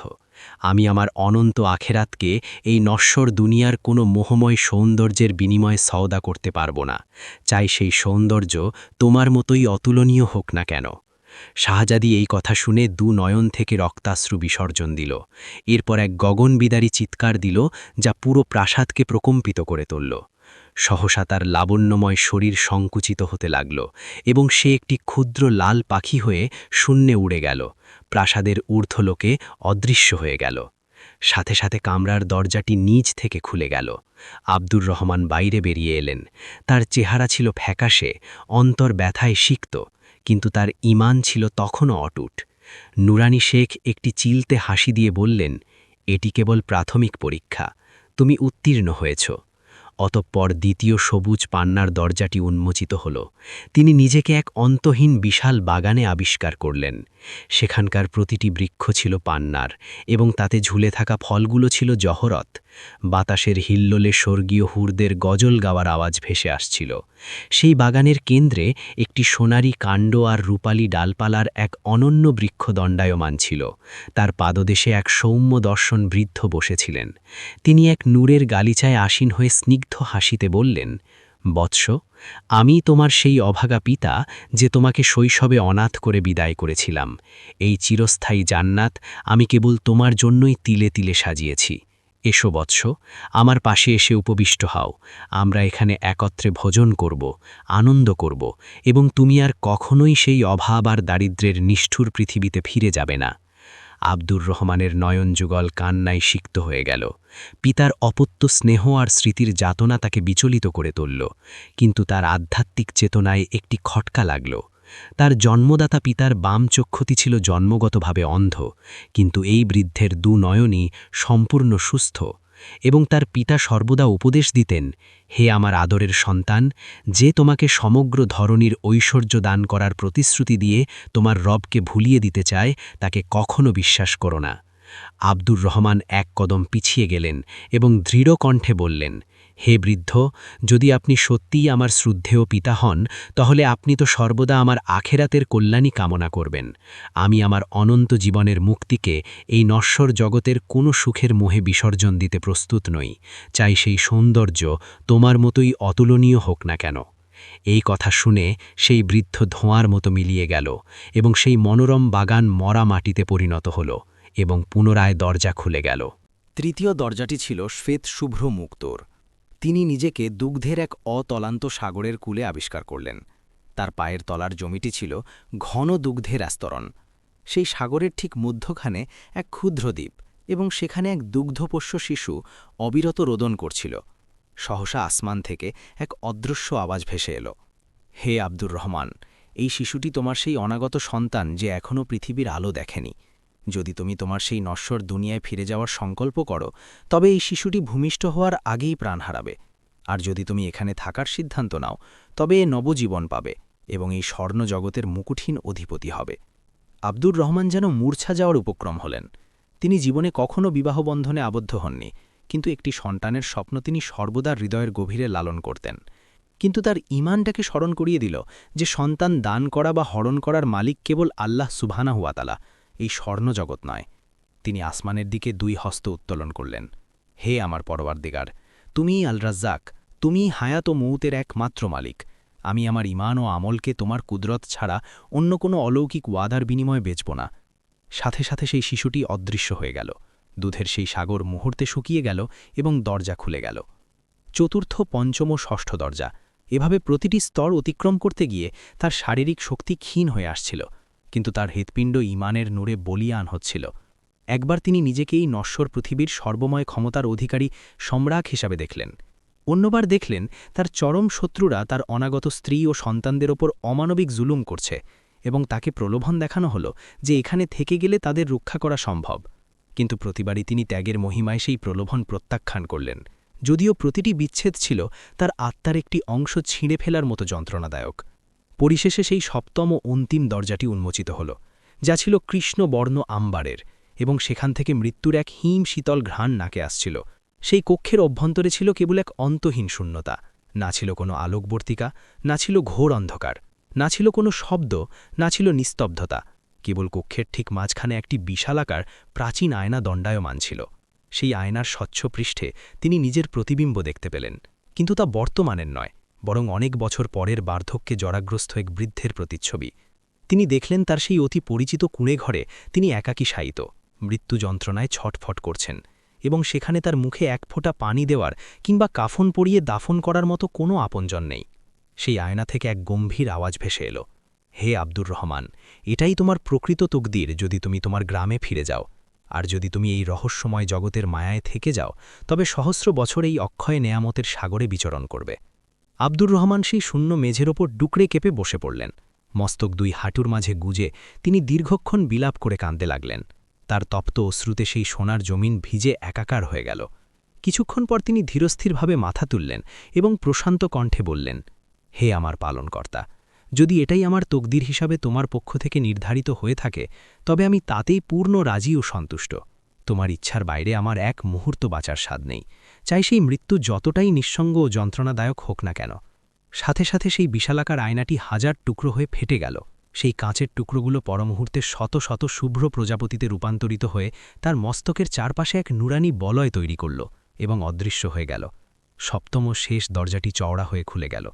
Speaker 2: আমি আমার অনন্ত আখেরাতকে এই নশ্বর দুনিয়ার কোনো মোহময় সৌন্দর্যের বিনিময়ে সওদা করতে পারব না, চাই সেই সৌন্দর্য তোমার মতোই অতুলনীয় হোক না কেন। শাহজাদি এই কথা শুনে নয়ন থেকে রক্তাশ্রু বিসর্জন দিল। এরপর এক গগনবিদারী চিৎকার দিল, যা পুরো প্রাসাদকে প্রকম্পিত করে তুলল। সহসা তার লাবণ্যময় শরীর সংকুচিত হতে লাগল এবং সে একটি ক্ষুদ্র লাল পাখি হয়ে শূন্যে উড়ে গেল, প্রাসাদের ঊর্ধ্বলোকে অদৃশ্য হয়ে গেল। সাথে সাথে কামরার দরজাটি নিচ থেকে খুলে গেল। আব্দুর রহমান বাইরে বেরিয়ে এলেন। তার চেহারা ছিল ফ্যাকাশে, অন্তর ব্যথায় সিক্ত, কিন্তু তার ঈমান ছিল তখনও অটুট। নুরানি শেখ একটি চিলতে হাসি দিয়ে বললেন, এটি কেবল প্রাথমিক পরীক্ষা, তুমি উত্তীর্ণ হয়েছ। অতঃপর দ্বিতীয় সবুজ পান্নার দরজাটি উন্মোচিত হল। তিনি নিজেকে এক অন্তহীন বিশাল বাগানে আবিষ্কার করলেন। সেখানকার প্রতিটি বৃক্ষ ছিল পান্নার এবং তাতে ঝুলে থাকা ফলগুলো ছিল জহরত। বাতাসের হিল্লোলে স্বর্গীয় হুরদের গজল গাওয়ার আওয়াজ ভেসে আসছিল। সেই বাগানের কেন্দ্রে একটি সোনারি কাণ্ড আর রূপালী ডালপালার এক অনন্য বৃক্ষ দণ্ডায়মান ছিল। তার পাদদেশে এক সৌম্য দর্শন বৃদ্ধ বসেছিলেন। তিনি এক নূরের গালিচায় আসীন হয়ে স্নিগ্ধ হাসিতে বললেন, বৎস, আমি তোমার সেই অভাগা পিতা যে তোমাকে শৈশবে অনাথ করে বিদায় করেছিলাম। এই চিরস্থায়ী জান্নাত আমি কেবল তোমার জন্যই তিলে তিলে সাজিয়েছি। এসো বৎস, আমার পাশে এসে উপবিষ্ট হও। আমরা এখানে একত্রে ভোজন করব, আনন্দ করব এবং তুমি আর কখনোই সেই অভাব আর দারিদ্র্যের নিষ্ঠুর পৃথিবীতে ফিরে যাবে না। আব্দুর রহমানের নয়নযুগল কান্নায় সিক্ত হয়ে গেল। পিতার অপত্য স্নেহ আর স্মৃতির যাতনা তাকে বিচলিত করে তুলল, কিন্তু তার আধ্যাত্মিক চেতনায় একটি খটকা লাগল। তার জন্মদাতা পিতার বাম চক্ষুটি ছিল জন্মগতভাবে অন্ধ, কিন্তু এই বৃদ্ধের নয়নই সম্পূর্ণ সুস্থ, এবং তার পিতা সর্বদা উপদেশ দিতেন, হে আমার আদরের সন্তান, যে তোমাকে সমগ্র ধরনীর ঐশ্বর্য দান করার প্রতিশ্রুতি দিয়ে তোমার রবকে ভুলিয়ে দিতে চায়, তাকে কখনো বিশ্বাস করো না। আব্দুর রহমান এক কদম পিছিয়ে গেলেন এবং দৃঢ় কণ্ঠে বললেন, হে বৃদ্ধ, যদি আপনি সত্যিই আমার শ্রদ্ধেয় পিতা হন, তাহলে আপনি তো সর্বদা আমার আখেরাতের কল্যাণই কামনা করবেন। আমি আমার অনন্ত জীবনের মুক্তিকে এই নশ্বর জগতের কোনো সুখের মোহে বিসর্জন দিতে প্রস্তুত নই, চাই সেই সৌন্দর্য তোমার মতোই অতুলনীয় হোক না কেন। এই কথা শুনে সেই বৃদ্ধ ধোঁয়ার মতো মিলিয়ে গেল এবং সেই মনোরম বাগান মরা মাটিতে পরিণত হল এবং পুনরায় দরজা খুলে গেল।
Speaker 1: তৃতীয় দরজাটি ছিল শ্বেত শুভ্র মুক্তোর। তিনি নিজেকে দুগ্ধের এক অতলান্ত সাগরের কূলে আবিষ্কার করলেন। তার পায়ের তলার জমিটি ছিল ঘন দুগ্ধের আস্তরণ। সেই সাগরের ঠিক মধ্যখানে এক ক্ষুদ্র দ্বীপ, এবং সেখানে এক দুগ্ধপোষ্য শিশু অবিরত রোদন করছিল। সহসা আসমান থেকে এক অদৃশ্য আওয়াজ ভেসে এলো, হে আব্দুর রহমান, এই শিশুটি তোমার সেই অনাগত সন্তান যে এখনও পৃথিবীর আলো দেখেনি। যদি তুমি তোমার সেই নশ্বর দুনিয়ায় ফিরে যাওয়ার সংকল্প করো, তবে এই শিশুটি ভূমিষ্ঠ হওয়ার আগেই প্রাণ হারাবে। আর যদি তুমি এখানে থাকার সিদ্ধান্ত নাও, তবে এ নবজীবন পাবে এবং এই স্বর্ণ জগতের মুকুটহীন অধিপতি হবে। আব্দুর রহমান যেন মূর্ছা যাওয়ার উপক্রম হলেন। তিনি জীবনে কখনও বিবাহবন্ধনে আবদ্ধ হননি, কিন্তু একটি সন্তানের স্বপ্ন তিনি সর্বদা হৃদয়ের গভীরে লালন করতেন। কিন্তু তার ঈমানটাকে স্মরণ করিয়ে দিল যে সন্তান দান করা বা হরণ করার মালিক কেবল আল্লাহ সুবহানাহু ওয়া তাআলা, এই স্বর্ণজগৎ নয়। তিনি আসমানের দিকে দুই হস্ত উত্তোলন করলেন, হে আমার পরওয়ারদিগার, তুমিই আল রাজ্জাক, তুমিই হায়াত ও মৌতের একমাত্র মালিক। আমি আমার ঈমান ও আমলকে তোমার কুদরত ছাড়া অন্য কোনো অলৌকিক ওয়াদার বিনিময়ে বেচব না। সাথে সাথে সেই শিশুটি অদৃশ্য হয়ে গেল। দুধের সেই সাগর মুহূর্তে শুকিয়ে গেল এবং দরজা খুলে গেল। চতুর্থ, পঞ্চম ও ষষ্ঠ দরজা, এভাবে প্রতিটি স্তর অতিক্রম করতে গিয়ে তার শারীরিক শক্তি ক্ষীণ হয়ে আসছিল, কিন্তু তার হৃৎপিণ্ড ঈমানের নূরে বলিয়ান হচ্ছিল। একবার তিনি নিজেকে এই নশ্বর পৃথিবীর সর্বময় ক্ষমতার অধিকারী সম্রাট হিসাবে দেখলেন। অন্যবার দেখলেন তার চরম শত্রুরা তার অনাগত স্ত্রী ও সন্তানদের ওপর অমানবিক জুলুম করছে, এবং তাকে প্রলোভন দেখানো হলো যে এখানে থেকে গেলে তাদের রক্ষা করা সম্ভব। কিন্তু প্রতিবারই তিনি ত্যাগের মহিমায় সেই প্রলোভন প্রত্যাখ্যান করলেন,
Speaker 2: যদিও প্রতিটি বিচ্ছেদ ছিল তার আত্মার একটি অংশ ছিঁড়ে ফেলার মতো যন্ত্রণাদায়ক। পরিশেষে সেই সপ্তম ও অন্তিম দরজাটি উন্মোচিত হল, যা ছিল কৃষ্ণবর্ণ আম্বারের, এবং সেখান থেকে মৃত্যুর এক হিম শীতল ঘ্রাণ নাকে আসছিল। সেই কক্ষের অভ্যন্তরে ছিল কেবল এক অন্তহীন শূন্যতা, না ছিল কোনো আলোকবর্তিকা, না ছিল ঘোর অন্ধকার, না ছিল কোনো শব্দ, না ছিল নিস্তব্ধতা। কেবল কক্ষের ঠিক মাঝখানে একটি বিশালাকার প্রাচীন আয়না দণ্ডায়মান ছিল। সেই আয়নার স্বচ্ছ পৃষ্ঠে তিনি নিজের প্রতিবিম্ব দেখতে পেলেন, কিন্তু তা বর্তমানের নয়, বরং অনেক বছর পরের বার্ধক্যে জরাগ্রস্ত এক বৃদ্ধের প্রতিচ্ছবি। তিনি দেখলেন তার সেই অতি পরিচিত কুঁড়ে ঘরে তিনি একাকী শায়িত, মৃত্যু যন্ত্রণায় ছটফট করছেন, এবং সেখানে তার মুখে এক ফোঁটা পানি দেওয়ার কিংবা কাফন পরিয়ে দাফন করার মতো কোনো আপনজন নেই। সেই আয়না থেকে এক গম্ভীর আওয়াজ ভেসে এলো, হে আব্দুর রহমান, এটাই তোমার প্রকৃত তকদির যদি তুমি তোমার গ্রামে ফিরে যাও। আর যদি তুমি এই রহস্যময় জগতের মায়ায় থেকে যাও, তবে সহস্র বছর এই অক্ষয় নেয়ামতের সাগরে বিচরণ করবে। আব্দুর রহমান সেই শূন্য মেঝের ওপর ডুকরে কেঁপে বসে পড়লেন। মস্তক দুই হাঁটুর মাঝে গুজে তিনি দীর্ঘক্ষণ বিলাপ করে কাঁদতে লাগলেন। তার তপ্ত অশ্রুতে সেই সোনার জমিন ভিজে একাকার হয়ে গেল। কিছুক্ষণ পর তিনি ধীরস্থিরভাবে মাথা তুললেন এবং প্রশান্ত কণ্ঠে বললেন, হে আমার পালনকর্তা, যদি এটাই আমার তকদির হিসাবে তোমার পক্ষ থেকে নির্ধারিত হয়ে থাকে, তবে আমি তাতেই পূর্ণ রাজি ও সন্তুষ্ট। তোমার ইচ্ছার বাইরে আমার এক মুহূর্ত বাঁচার স্বাদ নেই, চাই সেই মৃত্যু যতটাই নিঃসঙ্গ ও যন্ত্রণাদায়ক হোক না কেন। সাথে সাথে সেই বিশালাকার আয়নাটি হাজার টুকরো হয়ে ফেটে গেল। সেই কাঁচের টুকরোগুলো পরমুহূর্তে শত শত শুভ্র প্রজাপতিতে রূপান্তরিত হয়ে তার মস্তকের চারপাশে এক নুরানি বলয় তৈরি করল এবং অদৃশ্য হয়ে গেল। সপ্তম ও শেষ দরজাটি চওড়া হয়ে খুলে গেল।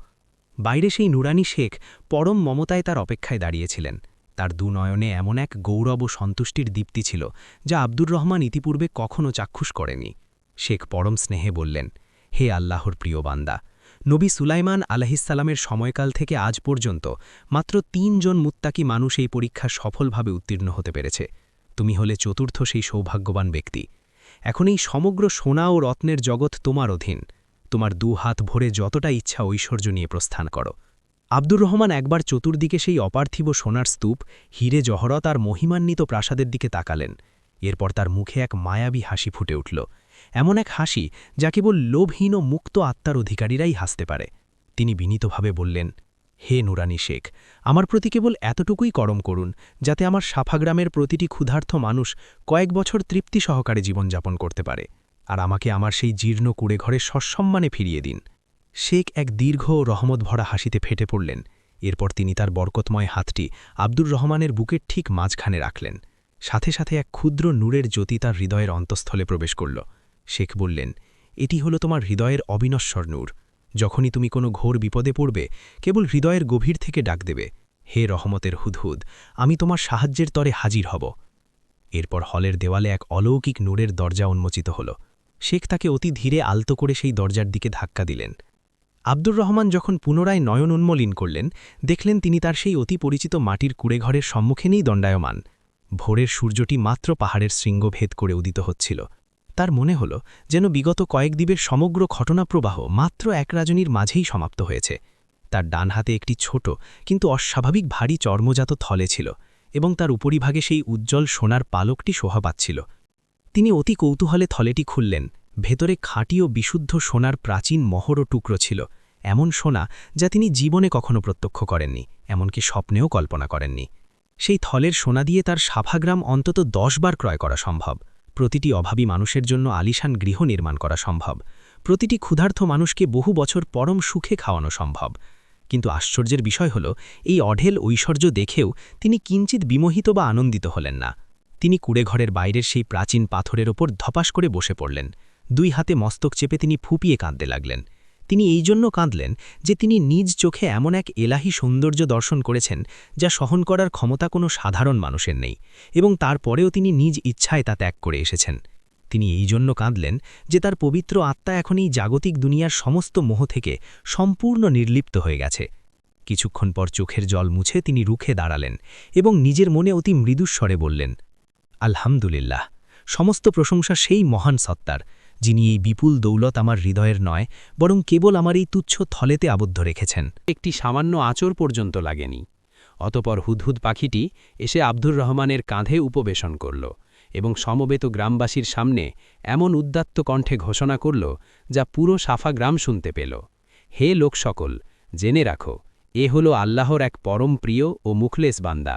Speaker 2: বাইরে সেই নুরানি শেখ পরম মমতায় তার অপেক্ষায় দাঁড়িয়েছিলেন। তার দুনয়নে এমন এক গৌরব ও সন্তুষ্টির দীপ্তি ছিল, যা আব্দুর রহমান ইতিপূর্বে কখনও চাক্ষুষ করেনি। শেখ পরম স্নেহে বললেন, হে আল্লাহর প্রিয় বান্দা, নবী সুলাইমান আলাহিসাল্লামের সময়কাল থেকে আজ পর্যন্ত মাত্র ৩ জন মুত্তাকি মানুষ এই পরীক্ষা সফলভাবে উত্তীর্ণ হতে পেরেছে। তুমি হলে চতুর্থ সেই সৌভাগ্যবান ব্যক্তি। এখন এই সমগ্র সোনা ও রত্নের জগৎ তোমার অধীন। তোমার ২ হাত ভরে যতটা ইচ্ছা ঐশ্বর্য নিয়ে প্রস্থান করো। আব্দুর রহমান একবার চতুর্দিকে সেই অপার্থিব সোনার স্তূপ, হিরে জহরত আর মহিমান্বিত প্রাসাদের দিকে তাকালেন। এরপর তার মুখে এক মায়াবী হাসি ফুটে উঠল, এমন এক হাসি যা কেবল লোভহীন ও মুক্ত আত্মার অধিকারীরাই হাসতে পারে। তিনি বিনীতভাবে বললেন, হে নুরানি শেখ, আমার প্রতি কেবল এতটুকুই করম করুন, যাতে আমার সাফাগ্রামের প্রতিটি ক্ষুধার্ত মানুষ কয়েক বছর তৃপ্তি সহকারে জীবনযাপন করতে পারে, আর আমাকে আমার সেই জীর্ণ কুড়েঘরে সসম্মানে ফিরিয়ে দিন। শেখ এক দীর্ঘ ও রহমত ভরা হাসিতে ফেটে পড়লেন। এরপর তিনি তার বরকতময় হাতটি আব্দুর রহমানের বুকের ঠিক মাঝখানে রাখলেন। সাথে সাথে এক ক্ষুদ্র নূরের জ্যোতি তার হৃদয়ের অন্তঃস্থলে প্রবেশ করল। শেখ বললেন, এটি হলো তোমার হৃদয়ের অবিনশ্বর নূর। যখনই তুমি কোনো ঘোর বিপদে পড়বে, কেবল হৃদয়ের গভীর থেকে ডাক দেবে, হে রহমতের হুদহুদ, আমি তোমার সাহায্যের তরে হাজির হব। এরপর হলের দেওয়ালে এক অলৌকিক নূরের দরজা উন্মোচিত হল। শেখ তাকে অতি ধীরে আলতো করে সেই দরজার দিকে ধাক্কা দিলেন। আব্দুর রহমান যখন পুনরায় নয়ন উন্মলিন করলেন, দেখলেন তিনি তার সেই অতি পরিচিত মাটির কুড়েঘরের সম্মুখে নেই দণ্ডায়মান। ভোরের সূর্যটি মাত্র পাহাড়ের শৃঙ্গ ভেদ করে উদিত হচ্ছিল। তার মনে হল যেন বিগত কয়েক দিনের সমগ্র ঘটনাপ্রবাহ মাত্র এক রাজনীর মাঝেই সমাপ্ত হয়েছে। তার ডান হাতে একটি ছোট কিন্তু অস্বাভাবিক ভারী চর্মজাত থলে ছিল, এবং তার উপরিভাগে সেই উজ্জ্বল সোনার পালকটি শোভা পাচ্ছিল। তিনি অতি কৌতূহলে থলেটি খুললেন। ভেতরে খাঁটি ও বিশুদ্ধ সোনার প্রাচীন মহর ও টুকরো ছিল, এমন সোনা যা তিনি জীবনে কখনো প্রত্যক্ষ করেননি, এমনকি স্বপ্নেও কল্পনা করেননি। সেই থলের সোনা দিয়ে তার সাফাগ্রাম অন্তত 10 বার ক্রয় করা সম্ভব, প্রতিটি অভাবী মানুষের জন্য আলিশান গৃহ নির্মাণ করা সম্ভব, প্রতিটি ক্ষুধার্ত মানুষকে বহু বছর পরম সুখে খাওয়ানো সম্ভব। কিন্তু আশ্চর্যের বিষয় হল, এই অঢেল ঐশ্বর্য দেখেও তিনি কিঞ্চিত বিমোহিত বা আনন্দিত হলেন না। তিনি কুড়েঘরের বাইরের সেই প্রাচীন পাথরের ওপর ধপাস করে বসে পড়লেন। 2 হাতে মস্তক চেপে তিনি ফুঁপিয়ে কাঁদতে লাগলেন। তিনি এই জন্য কাঁদলেন যে তিনি নিজ চোখে এমন এক এলাহি সৌন্দর্য দর্শন করেছেন, যা সহন করার ক্ষমতা কোনো সাধারণ মানুষের নেই, এবং তারপরেও তিনি নিজ ইচ্ছায় তা ত্যাগ করে এসেছেন। তিনি এই জন্য কাঁদলেন যে তার পবিত্র আত্মা এখন এই জাগতিক দুনিয়ার সমস্ত মোহ থেকে সম্পূর্ণ নির্লিপ্ত হয়ে গেছে। কিছুক্ষণ পর চোখের জল মুছে তিনি রুখে দাঁড়ালেন এবং নিজের মনে অতি মৃদুস্বরে বললেন, আলহামদুলিল্লাহ, সমস্ত প্রশংসা সেই মহান সত্তার, যিনি এই বিপুল দৌলত আমার হৃদয়ের নয়, বরং কেবল আমার এই তুচ্ছ থলেতে আবদ্ধ রেখেছেন।
Speaker 5: একটি সামান্য আঁচড় পর্যন্ত লাগেনি। অতপর হুদহুদ পাখিটি এসে আব্দুর রহমানের কাঁধে উপবেশন করল এবং সমবেত গ্রামবাসীর সামনে এমন উদ্দাত্ত কণ্ঠে ঘোষণা করল, যা পুরো সাফা গ্রাম শুনতে পেল। হে লোক সকল, জেনে রাখো, এ হল আল্লাহর এক পরম প্রিয় ও মুখলেস বান্দা।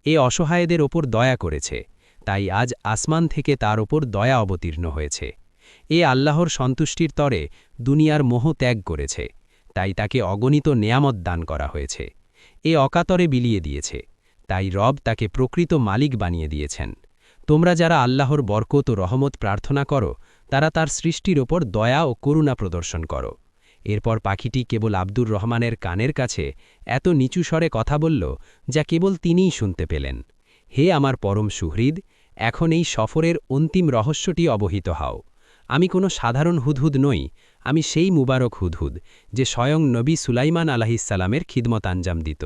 Speaker 5: এ অসহায়দের ওপর দয়া করেছে, তাই আজ আসমান থেকে তার ওপর দয়া অবতীর্ণ হয়েছে। এ আল্লাহর সন্তুষ্টির তরে দুনিয়ার মোহ ত্যাগ করেছে, তাই তাকে অগণিত নেয়ামত দান করা হয়েছে। এ অকাতরে বিলিয়ে দিয়েছে, তাই রব তাকে প্রকৃত মালিক বানিয়ে দিয়েছেন। তোমরা যারা আল্লাহর বরকত ও রহমত প্রার্থনা করো, তারা তার সৃষ্টির ওপর দয়া ও করুণা প্রদর্শন করো। এরপর পাখিটি কেবল আব্দুর রহমানের কানের কাছে এত নিচু স্বরে কথা বলল, যা কেবল তিনিই শুনতে পেলেন। হে আমার পরম সুহৃদ, এখন এই সফরের অন্তিম রহস্যটি অবহিত হও। আমি কোনো সাধারণ হুদহুদ নই, আমি সেই মুবারক হুদহুদ যে স্বয়ং নবী সুলাইমান আলাহিসাল্লামের খিদমত আঞ্জাম দিত।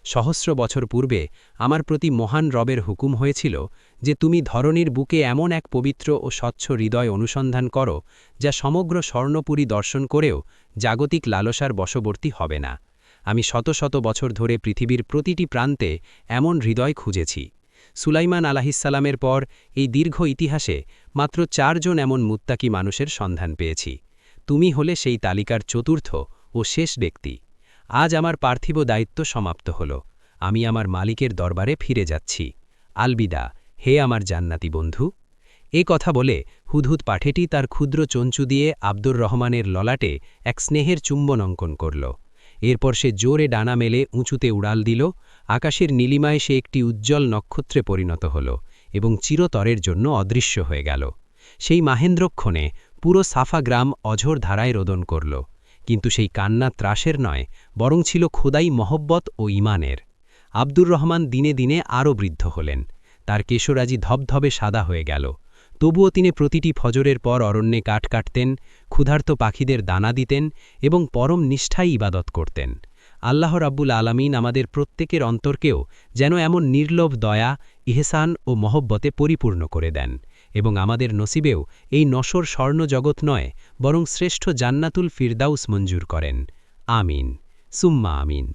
Speaker 5: সহস্র বছর পূর্বে আমার প্রতি মহান রবের হুকুম হয়েছিল যে তুমি ধরনীর বুকে এমন এক পবিত্র ও স্বচ্ছ হৃদয় অনুসন্ধান করো, যা সমগ্র স্বর্ণপুরী দর্শন করেও জাগতিক লালসার বশবর্তী হবে না। আমি শত শত বছর ধরে পৃথিবীর প্রতিটি প্রান্তে এমন হৃদয় খুঁজেছি। সুলাইমান আলাহিসাল্লামের পর এই দীর্ঘ ইতিহাসে মাত্র 4 জন এমন মুত্তাকি মানুষের সন্ধান পেয়েছি। তুমি হলে সেই তালিকার চতুর্থ ও শেষ ব্যক্তি। আজ আমার পার্থিব দায়িত্ব সমাপ্ত হল, আমি আমার মালিকের দরবারে ফিরে যাচ্ছি। আলবিদা, হে আমার জান্নাতি বন্ধু। এ কথা বলে হুদহুদ পাঠেটি তার ক্ষুদ্র চঞ্চু দিয়ে আব্দুর রহমানের ললাটে এক স্নেহের চুম্বন অঙ্কন করল। এরপর সে জোরে ডানা মেলে উঁচুতে উড়াল দিল। আকাশের নীলিমায় সে একটি উজ্জ্বল নক্ষত্রে পরিণত হল এবং চিরতরের জন্য অদৃশ্য হয়ে গেল। সেই মাহেন্দ্রক্ষণে পুরো সাফা গ্রাম অঝোর ধারায় রোদন করল, কিন্তু সেই কান্না ত্রাসের নয়, বরং ছিল খোদাই মহব্বত ও ঈমানের। আব্দুর রহমান দিনে দিনে আরও বৃদ্ধ হলেন, তার কেশরাজি ধবধবে সাদা হয়ে গেল। তবুও তিনি প্রতিটি ফজরের পর অরণ্যে কাঠ কাটতেন, ক্ষুধার্ত পাখিদের দানা দিতেন এবং পরম নিষ্ঠায় ইবাদত করতেন। আল্লাহ রাব্বুল আলামিন আমাদের প্রত্যেকের অন্তরকেও যেন এমন নির্লোভ দয়া, ইহসান ও মহব্বতে পরিপূর্ণ করে দেন এবং আমাদের নসিবেও এই নশর স্বর্ণজগৎ নয়, বরং শ্রেষ্ঠ জান্নাতুল ফিরদাউস মঞ্জুর করেন। আমিন, সুম্মা আমিন।